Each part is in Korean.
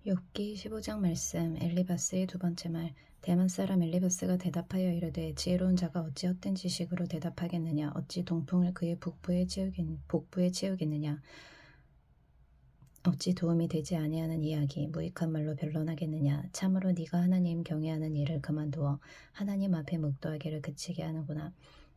욥기 15장 말씀. 엘리바스의 두 번째 말. 대만 사람 엘리바스가 대답하여 이르되 지혜로운 자가 어찌 헛된 지식으로 대답하겠느냐. 어찌 동풍을 그의 복부에 채우겠느냐. 어찌 도움이 되지 아니하는 이야기 무익한 말로 변론하겠느냐. 참으로 네가 하나님 경외하는 일을 그만두어 하나님 앞에 묵도하기를 그치게 하는구나.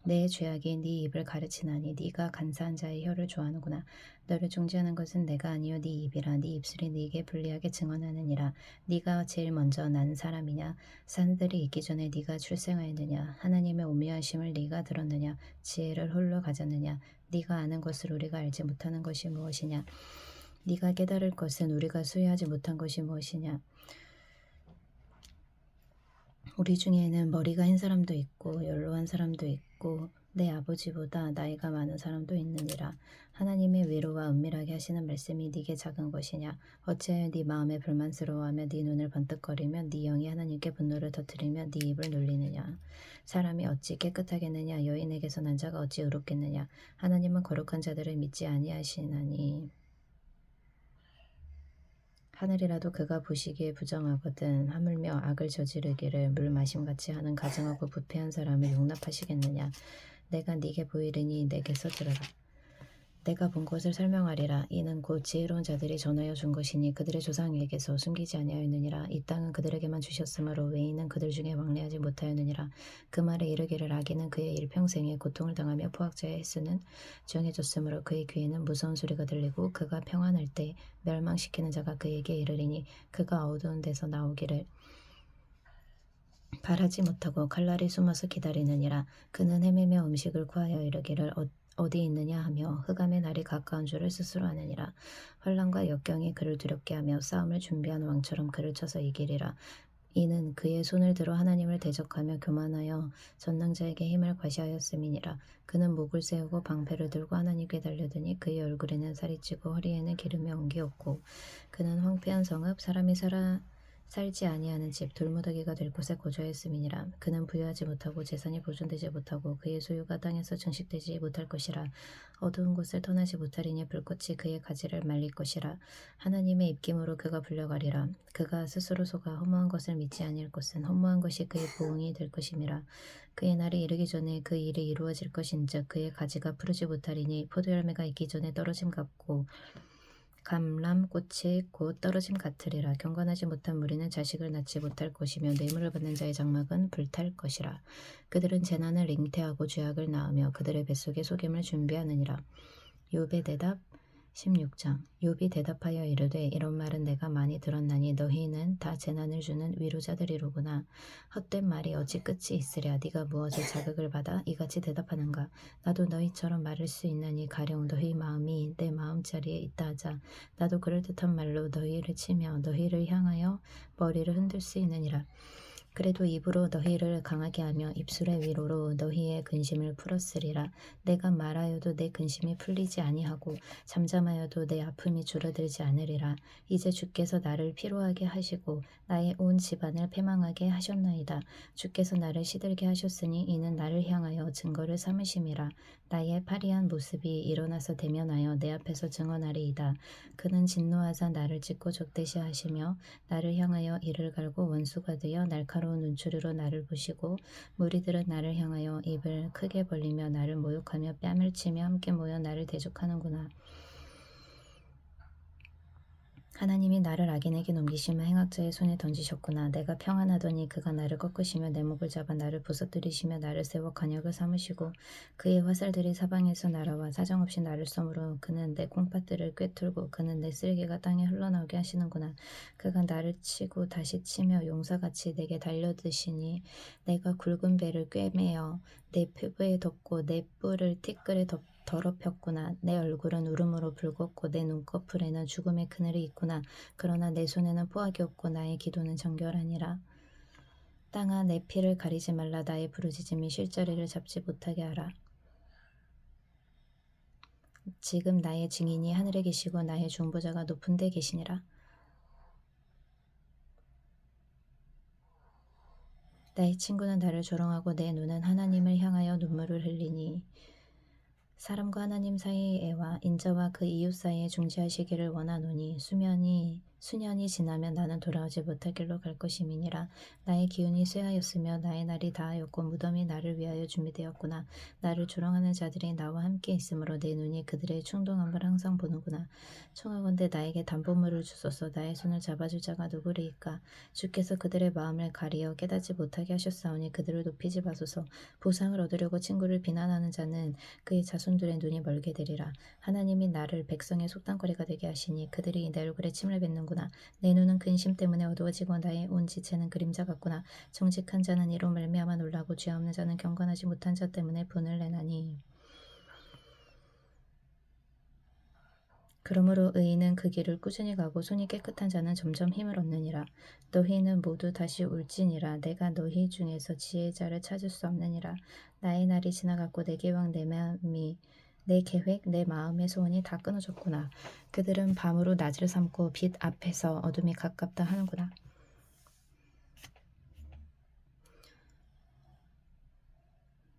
내 죄악이 네 입을 가르치나니 네가 간사한 자의 혀를 좋아하는구나. 너를 중지하는 것은 내가 아니요 네 입이라. 네 입술이 네게 불리하게 증언하느니라. 네가 제일 먼저 난 사람이냐. 산들이 있기 전에 네가 출생하였느냐. 하나님의 오묘하심을 네가 들었느냐. 지혜를 홀로 가졌느냐. 네가 아는 것을 우리가 알지 못하는 것이 무엇이냐. 네가 깨달을 것은 우리가 수여하지 못한 것이 무엇이냐. 우리 중에는 머리가 흰 사람도 있고 연로한 사람도 있고 내 아버지보다 나이가 많은 사람도 있느니라. 하나님의 위로와 은밀하게 하시는 말씀이 네게 작은 것이냐. 어찌하여 네 마음에 불만스러워하며 네 눈을 번뜩거리며 네 영이 하나님께 분노를 터뜨리며 네 입을 놀리느냐. 사람이 어찌 깨끗하겠느냐. 여인에게서 난 자가 어찌 의롭겠느냐. 하나님은 거룩한 자들을 믿지 아니하시나니 하늘이라도 그가 보시기에 부정하거든 하물며 악을 저지르기를 물 마심같이 하는 가증하고 부패한 사람을 용납하시겠느냐. 내가 네게 보이리니 내게서 들으라. 내가 본 것을 설명하리라. 이는 곧 지혜로운 자들이 전하여 준 것이니 그들의 조상에게서 숨기지 아니하였느니라. 이 땅은 그들에게만 주셨으므로 외인은 그들 중에 왕래하지 못하였느니라. 그 말에 이르기를 악인은 그의 일평생에 고통을 당하며 포악자의 횟수는 정해졌으므로 그의 귀에는 무서운 소리가 들리고 그가 평안할 때 멸망시키는 자가 그에게 이르리니 그가 어두운 데서 나오기를 바라지 못하고 칼날이 숨어서 기다리느니라. 그는 헤매며 음식을 구하여 이르기를 어디 있느냐 하며 흑암의 날이 가까운 줄을 스스로 아느니라. 환난과 역경이 그를 두렵게 하며 싸움을 준비한 왕처럼 그를 쳐서 이기리라. 이는 그의 손을 들어 하나님을 대적하며 교만하여 전능자에게 힘을 과시하였음이니라. 그는 목을 세우고 방패를 들고 하나님께 달려드니 그의 얼굴에는 살이 찌고 허리에는 기름이 엉기었고 그는 황폐한 성읍 사람이 살지 아니하는 집 돌무더기가 될 곳에 거주하였음이니라. 그는 부유하지 못하고 재산이 보존되지 못하고 그의 소유가 땅에서 증식되지 못할 것이라. 어두운 곳을 떠나지 못하리니 불꽃이 그의 가지를 말릴 것이라. 하나님의 입김으로 그가 불려가리라. 그가 스스로 속아 허무한 것을 믿지 아니할 것은 허무한 것이 그의 보응이 될 것임이라. 그의 날이 이르기 전에 그 일이 이루어질 것인즉 그의 가지가 푸르지 못하리니 포도열매가 있기 전에 떨어짐 같고 감람꽃이 곧 떨어짐 같으리라. 경건하지 못한 무리는 자식을 낳지 못할 것이며 뇌물을 받는 자의 장막은 불탈 것이라. 그들은 재난을 잉태하고 죄악을 낳으며 그들의 뱃속에 속임을 준비하느니라. 욥의 대답 16장. 욥이 대답하여 이르되 이런 말은 내가 많이 들었나니 너희는 다 재난을 주는 위로자들이로구나. 헛된 말이 어찌 끝이 있으랴. 네가 무엇을 자극을 받아 이같이 대답하는가. 나도 너희처럼 말할 수 있나니 가령 너희 마음이 내 마음자리에 있다 하자. 나도 그럴듯한 말로 너희를 치며 너희를 향하여 머리를 흔들 수 있느니라. 그래도 입으로 너희를 강하게 하며 입술의 위로로 너희의 근심을 풀었으리라. 내가 말하여도 내 근심이 풀리지 아니하고 잠잠하여도 내 아픔이 줄어들지 않으리라. 이제 주께서 나를 피로하게 하시고 나의 온 집안을 패망하게 하셨나이다. 주께서 나를 시들게 하셨으니 이는 나를 향하여 증거를 삼으심이라. 나의 파리한 모습이 일어나서 대면하여 내 앞에서 증언하리이다. 그는 진노하사 나를 찢고 적대시하시며 나를 향하여 이를 갈고 원수가 되어 날카로운 눈초리로 나를 부시고 무리들은 나를 향하여 입을 크게 벌리며 나를 모욕하며 뺨을 치며 함께 모여 나를 대적하는구나. 하나님이 나를 악인에게 넘기시며 행악자의 손에 던지셨구나. 내가 평안하더니 그가 나를 꺾으시며 내 목을 잡아 나를 부서뜨리시며 나를 세워 간역을 삼으시고 그의 화살들이 사방에서 날아와 사정없이 나를 쏘므로 그는 내 콩팥들을 꿰뚫고 그는 내 쓰레기가 땅에 흘러나오게 하시는구나. 그가 나를 치고 다시 치며 용사같이 내게 달려드시니 내가 굵은 배를 꿰매어 내 피부에 덮고 내 뿔을 티끌에 더럽혔구나. 내 얼굴은 울음으로 붉었고 내 눈꺼풀에는 죽음의 그늘이 있구나. 그러나 내 손에는 포악이 없고 나의 기도는 정결하니라. 땅아 내 피를 가리지 말라. 나의 부르짖음이 쉴자리를 잡지 못하게 하라. 지금 나의 증인이 하늘에 계시고 나의 중보자가 높은 데 계시니라. 나의 친구는 나를 조롱하고 내 눈은 하나님을 향하여 눈물을 흘리니 사람과 하나님 사이의 애와 인자와 그 이웃 사이에 중재하시기를 원하노니 수면이 수년이 지나면 나는 돌아오지 못할 길로 갈 것임이니라. 나의 기운이 쇠하였으며 나의 날이 다하였고 무덤이 나를 위하여 준비되었구나. 나를 조롱하는 자들이 나와 함께 있으므로 내 눈이 그들의 충동함을 항상 보는구나. 청하건대 나에게 담보물을 주소서. 나의 손을 잡아줄 자가 누구리이까. 주께서 그들의 마음을 가리어 깨닫지 못하게 하셨사오니 그들을 높이지 마소서. 보상을 얻으려고 친구를 비난하는 자는 그의 자손들의 눈이 멀게 되리라. 하나님이 나를 백성의 속담거리가 되게 하시니 그들이 내 얼굴에 침을 뱉는구나. 내 눈은 근심 때문에 어두워지고 나의 온 지체는 그림자 같구나. 정직한 자는 이로 말미암아 놀라고 죄 없는 자는 경건하지 못한 자 때문에 분을 내나니. 그러므로 의인은 그 길을 꾸준히 가고 손이 깨끗한 자는 점점 힘을 얻느니라. 너희는 모두 다시 울지니라. 내가 너희 중에서 지혜자를 찾을 수 없느니라. 나의 날이 지나갔고 내 계획 내 마음이 내 계획 내 마음의 소원이 다 끊어졌구나. 그들은 밤으로 낮을 삼고 빛 앞에서 어둠이 가깝다 하는구나.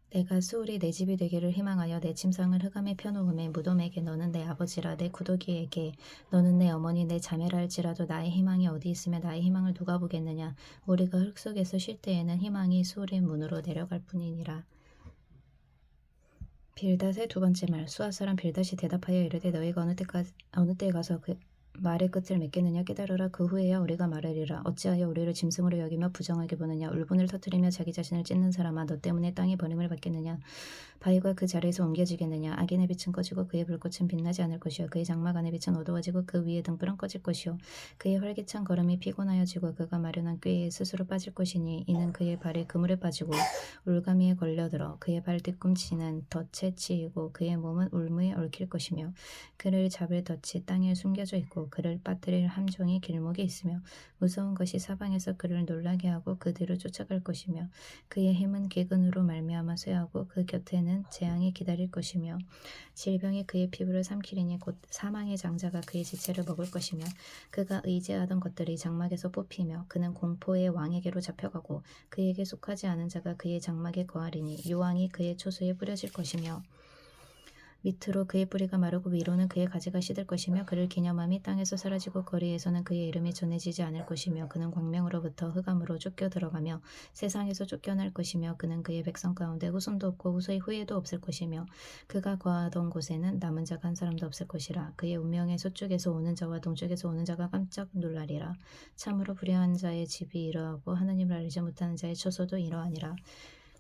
내가 수울이 내 집이 되기를 희망하여 내 침상을 흑암에 펴놓음에 무덤에게 너는 내 아버지라 내 구더기에게 너는 내 어머니 내 자매라 할지라도 나의 희망이 어디 있으며 나의 희망을 누가 보겠느냐. 우리가 흙 속에서 쉴 때에는 희망이 수울의 문으로 내려갈 뿐이니라. 빌닷의 두 번째 말. 수아 사람 빌닷이 대답하여 이르되 너희가 어느 때에 가서 그 말의 끝을 맺겠느냐. 깨달으라. 그 후에야 우리가 말하리라. 어찌하여 우리를 짐승으로 여기며 부정하게 보느냐. 울분을 터뜨리며 자기 자신을 찢는 사람아 너 때문에 땅이 버림을 받겠느냐. 바위가 그 자리에서 옮겨지겠느냐. 악인의 빛은 꺼지고 그의 불꽃은 빛나지 않을 것이요 그의 장막 안의 빛은 어두워지고 그 위의 등불은 꺼질 것이요 그의 활기찬 걸음이 피곤하여지고 그가 마련한 꾀에 스스로 빠질 것이니 이는 그의 발이 그물에 빠지고 울가미에 걸려들어 그의 발 뒤꿈치는 덫에 치이고 그의 몸은 울무에 얽힐 것이며 그를 잡을 덫이 땅에 숨겨져 있고 그를 빠뜨릴 함정이 길목에 있으며 무서운 것이 사방에서 그를 놀라게 하고 그 뒤로 쫓아갈 것이며 그의 힘은 기근으로 말미암아 쇠하고 그 곁에는 재앙이 기다릴 것이며 질병이 그의 피부를 삼키리니 곧 사망의 장자가 그의 지체를 먹을 것이며 그가 의지하던 것들이 장막에서 뽑히며 그는 공포의 왕에게로 잡혀가고 그에게 속하지 않은 자가 그의 장막에 거하리니 요왕이 그의 초소에 뿌려질 것이며 밑으로 그의 뿌리가 마르고 위로는 그의 가지가 시들 것이며 그를 기념함이 땅에서 사라지고 거리에서는 그의 이름이 전해지지 않을 것이며 그는 광명으로부터 흑암으로 쫓겨 들어가며 세상에서 쫓겨날 것이며 그는 그의 백성 가운데 후손도 없고 후에도 없을 것이며 그가 거하던 곳에는 남은 자가 한 사람도 없을 것이라. 그의 운명의 서쪽에서 오는 자와 동쪽에서 오는 자가 깜짝 놀라리라. 참으로 불의한 자의 집이 이러하고 하나님을 알지 못하는 자의 처소도 이러하니라.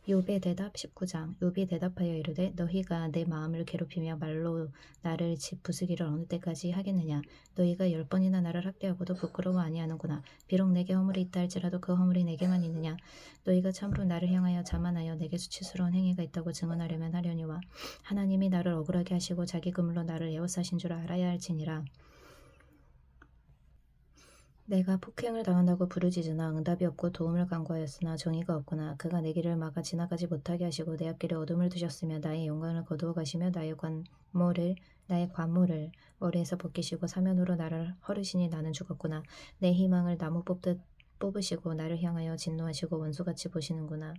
욥의 대답 19장. 욥이 대답하여 이르되 너희가 내 마음을 괴롭히며 말로 나를 부수기를 어느 때까지 하겠느냐. 너희가 10번이나 나를 학대하고도 부끄러워 아니하는구나. 비록 내게 허물이 있다 할지라도 그 허물이 내게만 있느냐. 너희가 참으로 나를 향하여 자만하여 내게 수치스러운 행위가 있다고 증언하려면 하려니와 하나님이 나를 억울하게 하시고 자기 그물로 나를 에워싸신 줄 알아야 할지니라. 내가 폭행을 당한다고 부르짖으나 응답이 없고 도움을 간구하였으나 정의가 없구나. 그가 내 길을 막아 지나가지 못하게 하시고 내 앞길에 어둠을 두셨으며 나의 영광을 거두어 가시며 나의 관모를 머리에서 벗기시고 사면으로 나를 헐으시니 나는 죽었구나. 내 희망을 나무 뽑듯 뽑으시고 나를 향하여 진노하시고 원수같이 보시는구나.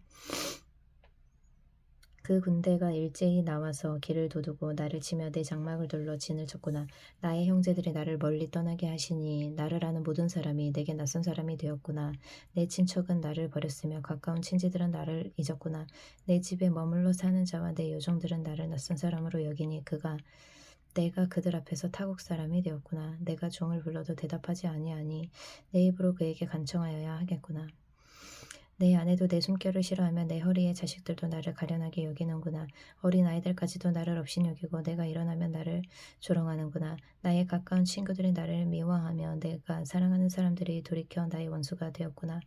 그 군대가 일제히 나와서 길을 도두고 나를 치며 내 장막을 둘러 진을 쳤구나. 나의 형제들이 나를 멀리 떠나게 하시니 나를 아는 모든 사람이 내게 낯선 사람이 되었구나. 내 친척은 나를 버렸으며 가까운 친지들은 나를 잊었구나. 내 집에 머물러 사는 자와 내 요종들은 나를 낯선 사람으로 여기니 내가 그들 앞에서 타국 사람이 되었구나. 내가 종을 불러도 대답하지 아니하니 내 입으로 그에게 간청하여야 하겠구나. 내 아내도 내 숨결을 싫어하며 내 허리의 자식들도 나를 가련하게 여기는구나. 어린 아이들까지도 나를 업신여기고 내가 일어나면 나를 조롱하는구나. 나의 가까운 친구들이 나를 미워하며 내가 사랑하는 사람들이 돌이켜 나의 원수가 되었구나.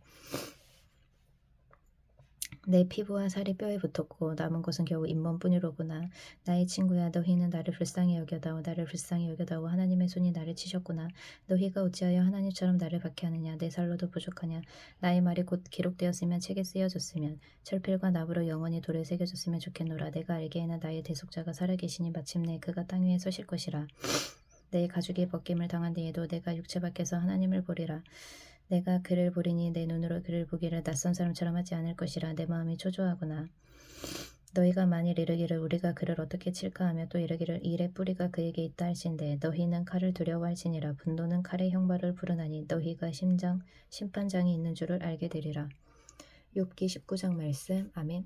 내 피부와 살이 뼈에 붙었고 남은 것은 겨우 잇몸뿐이로구나. 나의 친구야 너희는 나를 불쌍히 여겨다오 하나님의 손이 나를 치셨구나. 너희가 어찌하여 하나님처럼 나를 박해하느냐. 내 살로도 부족하냐. 나의 말이 곧 기록되었으면 책에 쓰여졌으면 철필과 나무로 영원히 돌에 새겨졌으면 좋겠노라. 내가 알기에는 나의 대속자가 살아계시니 마침내 그가 땅 위에 서실 것이라. 내 가죽이 벗김을 당한 뒤에도 내가 육체 밖에서 하나님을 보리라. 내가 그를 보리니 내 눈으로 그를 보기를 낯선 사람처럼 하지 않을 것이라. 내 마음이 초조하구나. 너희가 만일 이르기를 우리가 그를 어떻게 칠까 하며 또 이르기를 일의 뿌리가 그에게 있다 할진대 너희는 칼을 두려워할지니라 분노는 칼의 형벌을 부르나니 너희가 심판장이 있는 줄을 알게 되리라. 욥기 19장 말씀. 아멘.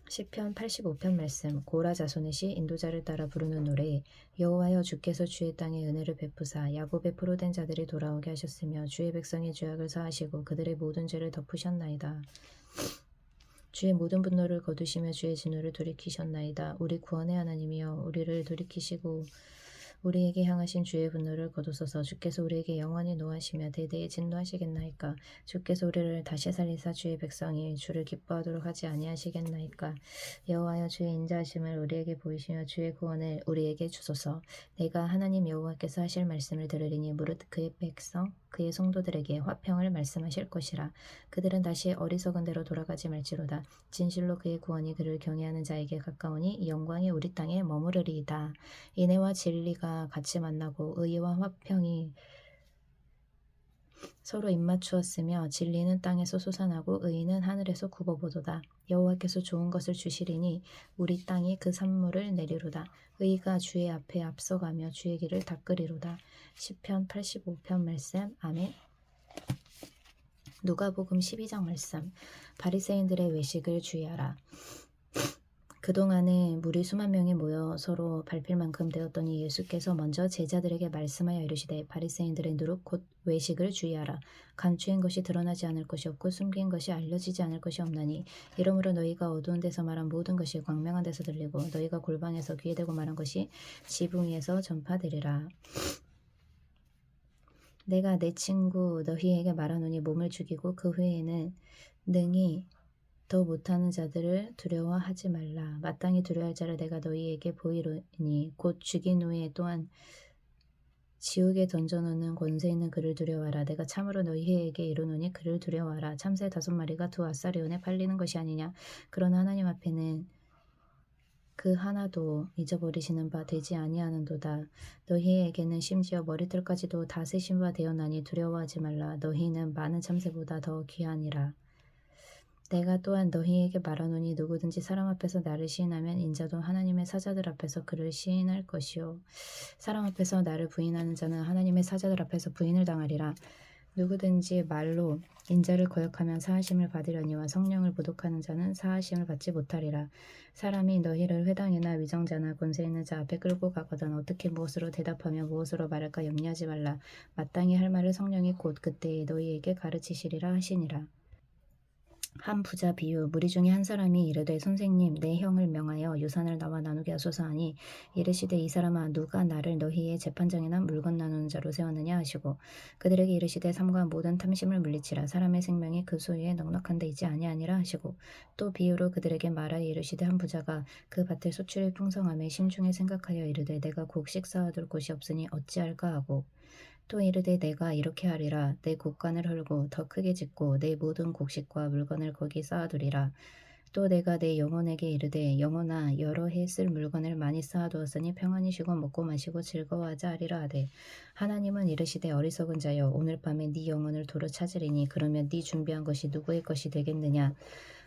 시편 85편 말씀. 고라 자손의 시 인도자를 따라 부르는 노래. 여호와여 주께서 주의 땅에 은혜를 베푸사 야곱의 포로된 자들이 돌아오게 하셨으며 주의 백성의 죄악을 사하시고 그들의 모든 죄를 덮으셨나이다. 주의 모든 분노를 거두시며 주의 진노를 돌이키셨나이다. 우리 구원의 하나님이여 우리를 돌이키시고 우리에게 향하신 주의 분노를 거두소서. 주께서 우리에게 영원히 노하시며 대대에 진노하시겠나이까. 주께서 우리를 다시 살리사 주의 백성이 주를 기뻐하도록 하지 아니하시겠나이까. 여호와여 주의 인자하심을 우리에게 보이시며 주의 구원을 우리에게 주소서. 내가 하나님 여호와께서 하실 말씀을 들으리니 무릇 그의 백성 그의 성도들에게 화평을 말씀하실 것이라. 그들은 다시 어리석은 대로 돌아가지 말지로다. 진실로 그의 구원이 그를 경외하는 자에게 가까우니 이 영광이 우리 땅에 머무르리이다. 인애와 진리가 같이 만나고 의와 화평이 서로 입맞추었으며 진리는 땅에서 솟아나고 의는 하늘에서 굽어보도다. 여호와께서 좋은 것을 주시리니 우리 땅이 그 산물을 내리로다. 의가 주의 앞에 앞서가며 주의 길을 닦으리로다. 시편 85편 말씀. 아멘. 누가복음 12장 말씀. 바리새인들의 외식을 주의하라. 그동안에 무리 수만 명이 모여 서로 밟힐 만큼 되었더니 예수께서 먼저 제자들에게 말씀하여 이르시되 바리새인들의 누룩 곧 외식을 주의하라. 감추인 것이 드러나지 않을 것이 없고 숨긴 것이 알려지지 않을 것이 없나니 이러므로 너희가 어두운 데서 말한 모든 것이 광명한 데서 들리고 너희가 골방에서 귀에 대고 말한 것이 지붕 위에서 전파되리라. 내가 내 친구 너희에게 말하노니 몸을 죽이고 그 후에는 능히 더 못하는 자들을 두려워하지 말라. 마땅히 두려워할 자를 내가 너희에게 보이리니 곧 죽인 후에 또한 지옥에 던져놓는 권세 있는 그를 두려워하라. 내가 참으로 너희에게 이르노니 그를 두려워하라. 참새 5마리가 두 아사리온에 팔리는 것이 아니냐. 그러나 하나님 앞에는 그 하나도 잊어버리시는 바 되지 아니하는도다. 너희에게는 심지어 머리털까지도 다 세신 바 되었나니 두려워하지 말라. 너희는 많은 참새보다 더 귀하니라. 내가 또한 너희에게 말하노니 누구든지 사람 앞에서 나를 시인하면 인자도 하나님의 사자들 앞에서 그를 시인할 것이요 사람 앞에서 나를 부인하는 자는 하나님의 사자들 앞에서 부인을 당하리라. 누구든지 말로 인자를 거역하면 사하심을 받으려니와 성령을 모독하는 자는 사하심을 받지 못하리라. 사람이 너희를 회당이나 위정자나 권세 있는 자 앞에 끌고 가거든 어떻게 무엇으로 대답하며 무엇으로 말할까 염려하지 말라. 마땅히 할 말을 성령이 곧 그때에 너희에게 가르치시리라 하시니라. 한 부자 비유. 무리 중에 한 사람이 이르되 선생님 내 형을 명하여 유산을 나와 나누게 하소서 하니 이르시되 이 사람아 누가 나를 너희의 재판장이나 물건 나누는 자로 세웠느냐 하시고 그들에게 이르시되 삼가 모든 탐심을 물리치라. 사람의 생명이 그 소유에 넉넉한 데 있지 아니하니라 하시고 또 비유로 그들에게 말하여 이르시되 한 부자가 그 밭의 소출이 풍성함에 심중에 생각하여 이르되 내가 곡 식사하둘 곳이 없으니 어찌할까 하고 또 이르되 내가 이렇게 하리라. 내 곡간을 헐고 더 크게 짓고 내 모든 곡식과 물건을 거기 쌓아두리라. 또 내가 내 영혼에게 이르되 영혼아 여러 해 쓸 물건을 많이 쌓아두었으니 평안히 쉬고 먹고 마시고 즐거워하자 하리라 하되 하나님은 이르시되 어리석은 자여 오늘 밤에 네 영혼을 도로 찾으리니 그러면 네 준비한 것이 누구의 것이 되겠느냐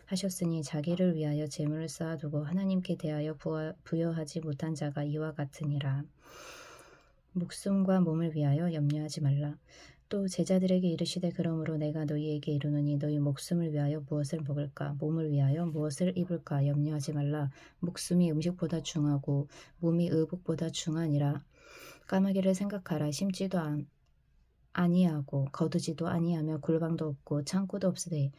하셨으니 자기를 위하여 재물을 쌓아두고 하나님께 대하여 부여하지 못한 자가 이와 같으니라. 목숨과 몸을 위하여 염려하지 말라. 또 제자들에게 이르시되 그러므로 내가 너희에게 이르노니 너희 목숨을 위하여 무엇을 먹을까 몸을 위하여 무엇을 입을까 염려하지 말라. 목숨이 음식보다 중하고 몸이 의복보다 중하니라. 까마귀를 생각하라. 심지도 아니하고 거두지도 아니하며 골방도 없고 창고도 없으되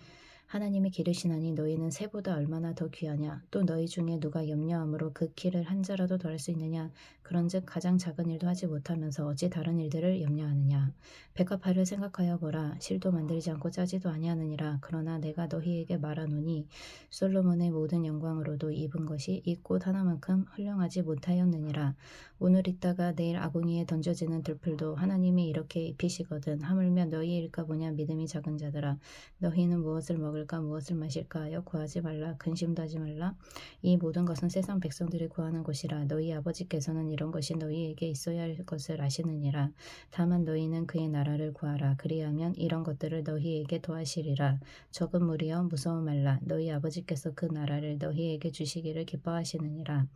하나님이 기르시나니 너희는 새보다 얼마나 더 귀하냐. 또 너희 중에 누가 염려함으로 그 키를 한 자라도 더 할 수 있느냐. 그런즉 가장 작은 일도 하지 못하면서 어찌 다른 일들을 염려하느냐. 백과 팔을 생각하여 보라. 실도 만들지 않고 짜지도 아니하느니라. 그러나 내가 너희에게 말하노니 솔로몬의 모든 영광으로도 입은 것이 이 꽃 하나만큼 훌륭하지 못하였느니라. 오늘 있다가 내일 아궁이에 던져지는 들풀도 하나님이 이렇게 입히시거든. 하물며 너희일까 보냐. 믿음이 작은 자들아. 너희는 무엇을 먹을까 무엇을 마실까 하여 구하지 말라. 근심도 하지 말라. 이 모든 것은 세상 백성들이 구하는 것이라. 너희 아버지께서는 이런 것이 너희에게 있어야 할 것을 아시느니라. 다만 너희는 그의 나라 나라를 구하라. 그리하면 이런 것들을 너희에게 더하시리라. 적은 무리여 무서워 말라. 너희 아버지께서 그 나라를 너희에게 주시기를 기뻐하시느니라.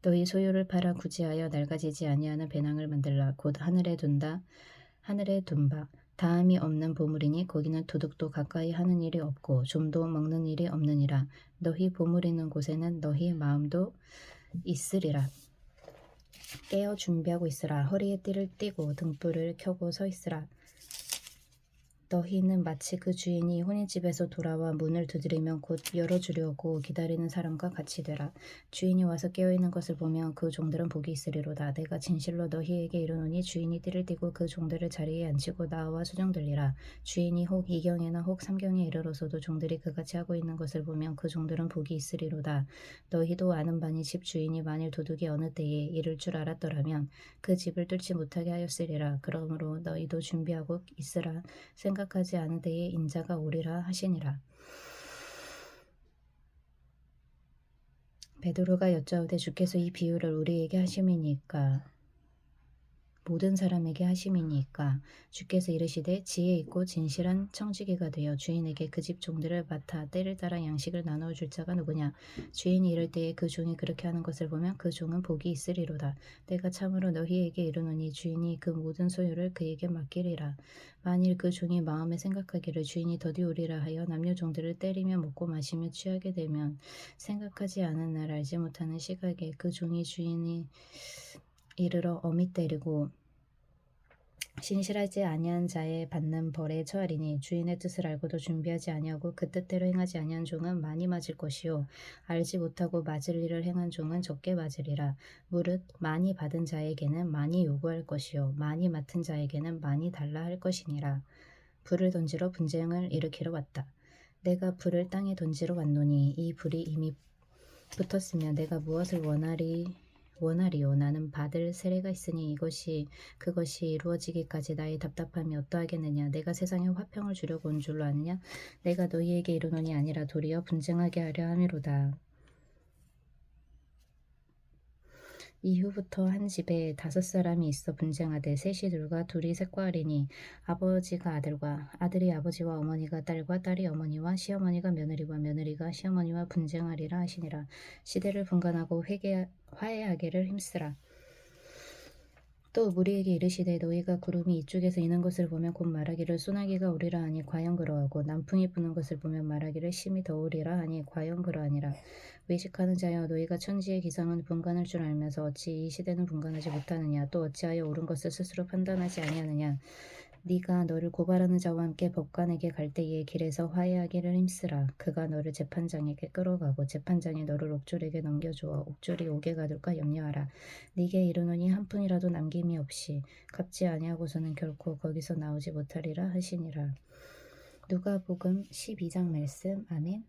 너희 소유를 팔아 구제하여 낡아지지 아니하는 배낭을 만들라. 곧 하늘에 둔 바 다함이 없는 보물이니 거기는 도둑도 가까이 하는 일이 없고 좀도 먹는 일이 없느니라. 너희 보물 있는 곳에는 너희 마음도 있으리라. 깨어 준비하고 있으라. 허리에 띠를 띠고 등불을 켜고 서 있으라. 너희는 마치 그 주인이 혼인집에서 돌아와 문을 두드리면 곧 열어주려고 기다리는 사람과 같이 되라. 주인이 와서 깨어있는 것을 보면 그 종들은 복이 있으리로다. 내가 진실로 너희에게 이르노니 주인이 띠를 띠고 그 종들을 자리에 앉히고 나와 수정들리라. 주인이 혹 2경에나 혹 3경에 이르러서도 종들이 그같이 하고 있는 것을 보면 그 종들은 복이 있으리로다. 너희도 아는 바니 집 주인이 만일 도둑이 어느 때에 이를 줄 알았더라면 그 집을 뚫지 못하게 하였으리라. 그러므로 너희도 준비하고 있으라. 생각하지 않은 때에 인자가 오리라 하시니라. 베드로가 여짜오되 주께서 이 비유를 우리에게 하심이니까 모든 사람에게 하심이니까 주께서 이르시되 지혜 있고 진실한 청지기가 되어 주인에게 그 집 종들을 맡아 때를 따라 양식을 나누어 줄 자가 누구냐. 주인이 이를 때에 그 종이 그렇게 하는 것을 보면 그 종은 복이 있으리로다. 내가 참으로 너희에게 이르노니 주인이 그 모든 소유를 그에게 맡기리라. 만일 그 종이 마음에 생각하기를 주인이 더디 오리라 하여 남녀 종들을 때리며 먹고 마시며 취하게 되면 생각하지 않은 날 알지 못하는 시각에 그 종이 주인이 이르러 어미 때리고 신실하지 아니한 자의 받는 벌에 처하리니 주인의 뜻을 알고도 준비하지 아니하고 그 뜻대로 행하지 아니한 종은 많이 맞을 것이요 알지 못하고 맞을 일을 행한 종은 적게 맞으리라. 무릇 많이 받은 자에게는 많이 요구할 것이요 많이 맡은 자에게는 많이 달라 할 것이니라. 불을 던지러 분쟁을 일으키러 왔다. 내가 불을 땅에 던지러 왔노니 이 불이 이미 붙었으면 내가 무엇을 원하리요. 나는 받을 세례가 있으니 그것이 이루어지기까지 나의 답답함이 어떠하겠느냐. 내가 세상에 화평을 주려고 온 줄로 아느냐. 내가 너희에게 이르노니 아니라 도리어 분쟁하게 하려 함이로다. 이후부터 한 집에 5사람이 있어 분쟁하되 셋이 둘과 둘이 셋과 하리니 아버지가 아들과 아들이 아버지와 어머니가 딸과 딸이 어머니와 시어머니가 며느리와 며느리가 시어머니와 분쟁하리라 하시니라. 시대를 분간하고 화해하기를 힘쓰라. 또 무리에게 이르시되 너희가 구름이 이쪽에서 이는 것을 보면 곧 말하기를 소나기가 오리라 하니 과연 그러하고 남풍이 부는 것을 보면 말하기를 심히 더우리라 하니 과연 그러하니라. 외식하는 자여 너희가 천지의 기상은 분간할 줄 알면서 어찌 이 시대는 분간하지 못하느냐. 또 어찌하여 옳은 것을 스스로 판단하지 아니하느냐. 네가 너를 고발하는 자와 함께 법관에게 갈 때에 길에서 화해하기를 힘쓰라. 그가 너를 재판장에게 끌어가고 재판장이 너를 옥졸에게 넘겨주어 옥졸이 옥에 가둘까 염려하라. 네게 이르노니 한 푼이라도 남김이 없이 갚지 아니하고서는 결코 거기서 나오지 못하리라 하시니라. 누가복음 12장 말씀. 아멘.